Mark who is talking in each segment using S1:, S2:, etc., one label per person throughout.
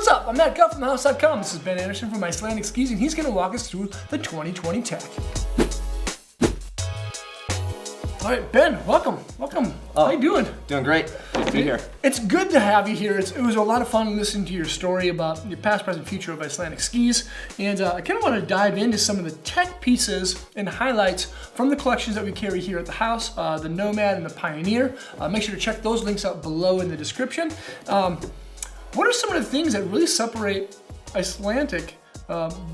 S1: up? I'm Matt Guff from thehouse.com. This is Ben Anderson from Icelantic Skis, and he's going to walk us through the 2020 tech. All right, Ben, welcome. How you doing?
S2: Doing great. Good to be here.
S1: It's good to have you here. It was a lot of fun listening to your story about the past, present, future of Icelantic Skis. And I kind of want to dive into some of the tech pieces and highlights from the collections that we carry here at the house, the Nomad and the Pioneer. Make sure to check those links out below in the description. What are some of the things that really separate Icelantic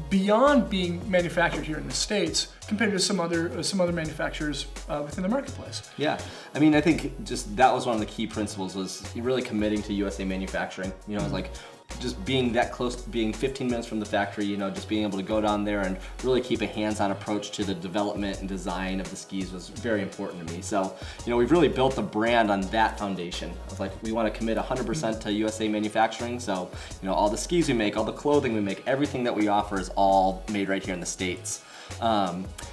S1: beyond being manufactured here in the States compared to some other manufacturers within the marketplace?
S2: Yeah, I mean, I think just that was one of the key principles, was really committing to USA manufacturing. You know, it's like just being that close, being 15 minutes from the factory, you know, just being able to go down there and really keep a hands-on approach to the development and design of the skis was very important to me. So, you know, we've really built the brand on that foundation. I was like, we want to commit 100% to USA manufacturing. So, you know, all the skis we make, all the clothing we make, everything that we offer is all made right here in the States.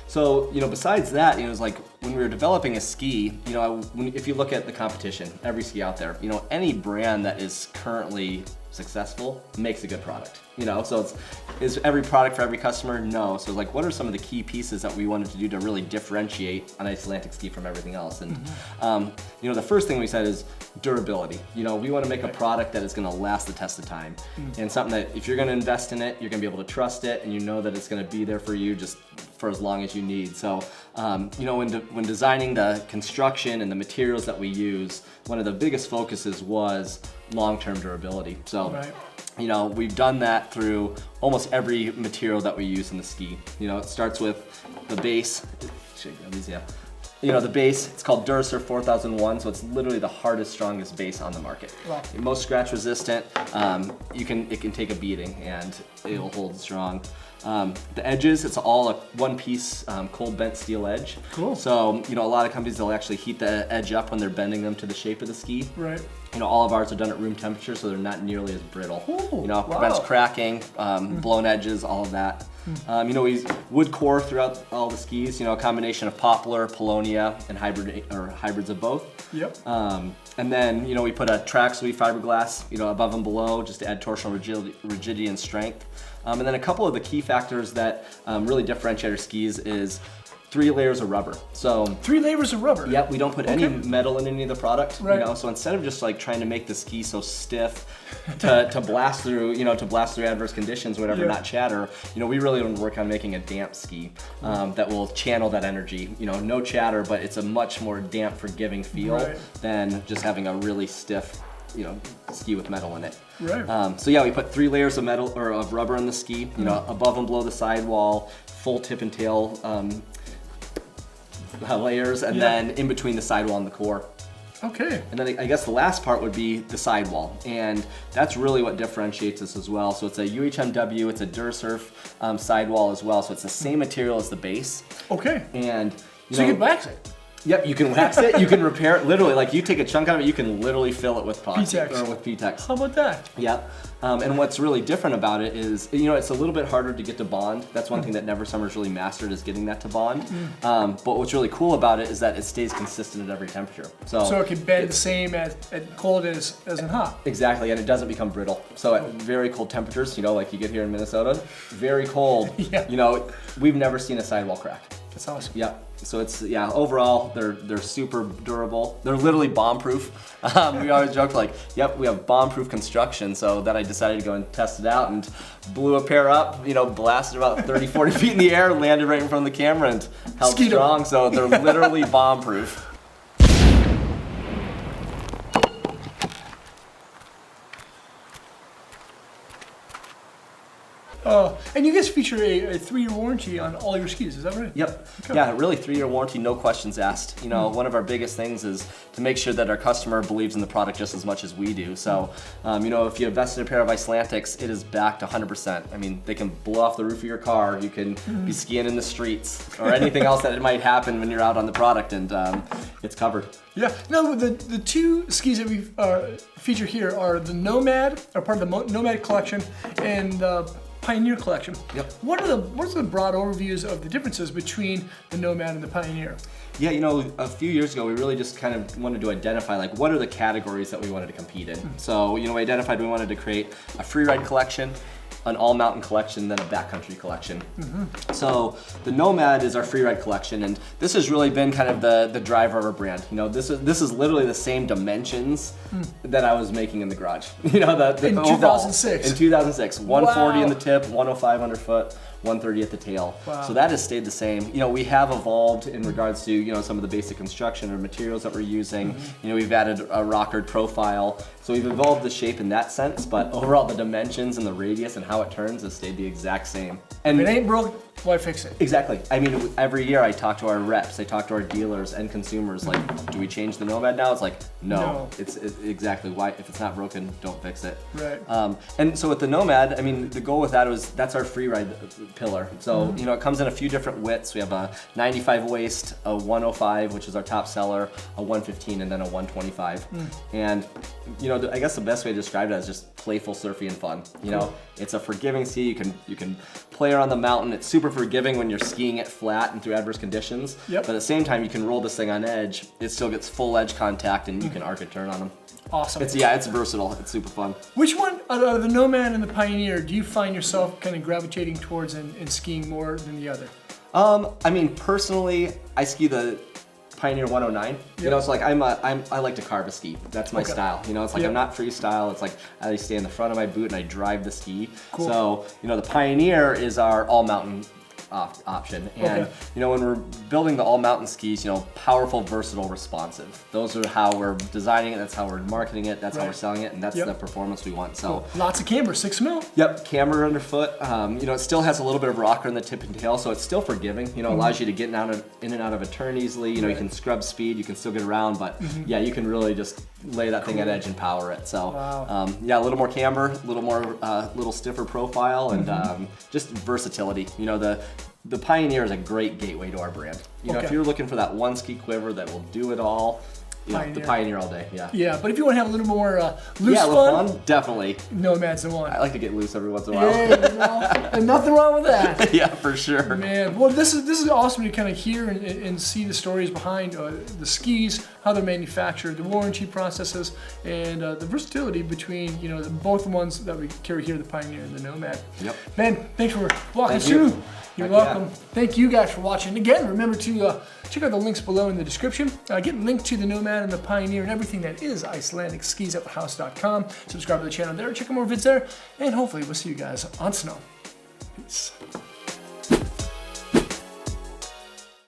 S2: So, you know, besides that, you know, it's like when we were developing a ski, you know, if you look at the competition, every ski out there, you know, any brand that is currently successful makes a good product, you know. So is every product for every customer? No. So like, what are some of the key pieces that we wanted to do to really differentiate an Icelantic ski from everything else? And you know, the first thing we said is durability. You know, we want to make a product that is going to last the test of time, and something that if you're going to invest in it, you're going to be able to trust it, and you know that it's going to be there for you just for as long as you need. So you know, when designing the construction and the materials that we use, one of the biggest focuses was long-term durability. So, you know, we've done that through almost every material that we use in the ski. You know, it starts with the base. You know, the base, it's called Durasurf 4001, so it's literally the hardest, strongest base on the market. Wow. Most scratch resistant. It can take a beating and it'll hold strong. The edges, it's all a one-piece cold bent steel edge. Cool. So, you know, a lot of companies, they'll actually heat the edge up when they're bending them to the shape of the ski. Right. You know, all of ours are done at room temperature, so they're not nearly as brittle. Ooh, you know, it prevents cracking, blown edges, all of that. You know, we use wood core throughout all the skis. You know, a combination of poplar, paulownia, and hybrids of both. Yep. And then, you know, we put a track sleeve fiberglass, you know, above and below, just to add torsional rigidity and strength. And then a couple of the key factors that really differentiate our skis is 3 layers of rubber. So
S1: 3 layers of rubber.
S2: Yep, we don't put any metal in any of the product. Right. You know, so instead of just like trying to make the ski so stiff to blast through, you know, to blast through adverse conditions, whatever, not chatter. You know, we really want to work on making a damp ski that will channel that energy. You know, no chatter, but it's a much more damp, forgiving feel than just having a really stiff, you know, ski with metal in it. Right. So yeah, we put 3 layers of metal or of rubber in the ski. You know, above and below the sidewall, full tip and tail layers, and then in between the sidewall and the core. Okay. And then I guess the last part would be the sidewall, and that's really what differentiates us as well. So it's a UHMW, it's a Durasurf sidewall as well. So it's the same material as the base. Okay. And you know,
S1: can wax it.
S2: Yep, you can wax it, you can repair it, literally, like you take a chunk out of it, you can literally fill it with epoxy, or with P-Tex.
S1: How about that?
S2: Yep, and what's really different about it is, you know, it's a little bit harder to get to bond. That's one thing that Never Summer's really mastered, is getting that to bond. But what's really cool about it is that it stays consistent at every temperature. So it can bend the same at cold as in hot. Exactly, and it doesn't become brittle. So at very cold temperatures, you know, like you get here in Minnesota, very cold, you know, we've never seen a sidewall crack.
S1: That's awesome.
S2: Yep. So it's, overall, they're super durable. They're literally bomb-proof. We always joke like, yep, we have bomb-proof construction. So then I decided to go and test it out and blew a pair up, you know, blasted about 30, 40 feet in the air, landed right in front of the camera and held strong. So they're literally bomb-proof.
S1: And you guys feature a 3-year warranty on all your skis, is that right?
S2: Yep. Okay. Yeah, really 3-year warranty, no questions asked. You know, one of our biggest things is to make sure that our customer believes in the product just as much as we do. So, you know, if you invest in a pair of Icelantics, it is backed 100%. I mean, they can blow off the roof of your car, you can be skiing in the streets, or anything else that might happen when you're out on the product, and it's covered.
S1: Yeah. Now, the 2 skis that we feature here are the Nomad, or part of the Nomad collection, and the Pioneer collection. Yep. What are the broad overviews of the differences between the Nomad and the Pioneer?
S2: Yeah, you know, a few years ago, we really just kind of wanted to identify, like, what are the categories that we wanted to compete in. So, you know, we identified we wanted to create a free ride collection, an all mountain collection, then a backcountry collection. So the Nomad is our free ride collection, and this has really been kind of the driver of our brand. You know, this is literally the same dimensions that I was making in the garage. You know,
S1: in
S2: overall,
S1: 2006.
S2: In 2006, 140
S1: Wow.
S2: in the tip, 105 underfoot. 130 at the tail.
S1: Wow.
S2: So that has stayed the same. You know, we have evolved in regards to, you know, some of the basic construction or materials that we're using. You know, we've added a rockered profile. So we've evolved the shape in that sense, but overall the dimensions and the radius and how it turns has stayed the exact same. And
S1: If it ain't broke, why fix it?
S2: exactly. I mean, every year I talk to our reps, I talk to our dealers and consumers, like, do we change the Nomad now? It's like, no. It's exactly why. If it's not broken, don't fix it.
S1: Right.
S2: And so with the Nomad, I mean, the goal with that was, that's our free ride pillar. So, you know, it comes in a few different widths. We have a 95 waist, a 105, which is our top seller, a 115, and then a 125. And, you know, I guess the best way to describe it is just playful, surfy, and fun. You know, it's a forgiving ski. You can play around the mountain. It's super forgiving when you're skiing it flat and through adverse conditions.
S1: Yep.
S2: But at the same time, you can roll this thing on edge. It still gets full edge contact, and you can arc a turn on them.
S1: Awesome.
S2: It's versatile. It's super fun.
S1: Which one out of the Nomad and the Pioneer do you find yourself kind of gravitating towards and skiing more than the other?
S2: I mean, personally, I ski the Pioneer 109. You know, it's like I like to carve a ski. That's my style. You know, it's like I'm not freestyle. It's like I stay in the front of my boot and I drive the ski.
S1: Cool.
S2: So, you know, the Pioneer is our all mountain option. And, you know, when we're building the all mountain skis, you know, powerful, versatile, responsive. Those are how we're designing it. That's how we're marketing it. That's how we're selling it. And that's the performance we want. So
S1: lots of camber, 6 mil.
S2: Yep, camber underfoot. You know, it still has a little bit of rocker in the tip and tail, so it's still forgiving. You know, allows you to get in and out of a turn easily. You know, you can scrub speed, you can still get around, but yeah, you can really just lay that thing at edge and power it. So yeah, a little more camber, a little more, little stiffer profile, and just versatility. You know, the Pioneer is a great gateway to our brand. You know, if you're looking for that one ski quiver that will do it all, you know, the Pioneer all day,
S1: Yeah, but if you want to have a little more loose
S2: a little fun, definitely.
S1: Nomad's the one.
S2: I like to get loose every once in a while.
S1: Yeah, you know, and nothing wrong with that.
S2: Yeah, for sure.
S1: Man, well, this is awesome to kind of hear and see the stories behind the skis, how they're manufactured, the warranty processes, and the versatility between, you know, both the ones that we carry here, the Pioneer and the Nomad.
S2: Yep.
S1: Ben, thanks for walking us
S2: Thank you.
S1: through. You're welcome. Thank you guys for watching. Again, remember to check out the links below in the description. Get linked to the Nomad and the Pioneer and everything that is Icelantic Skis at thehouse.com. Subscribe to the channel there, check out more vids there, and hopefully we'll see you guys on snow. Peace.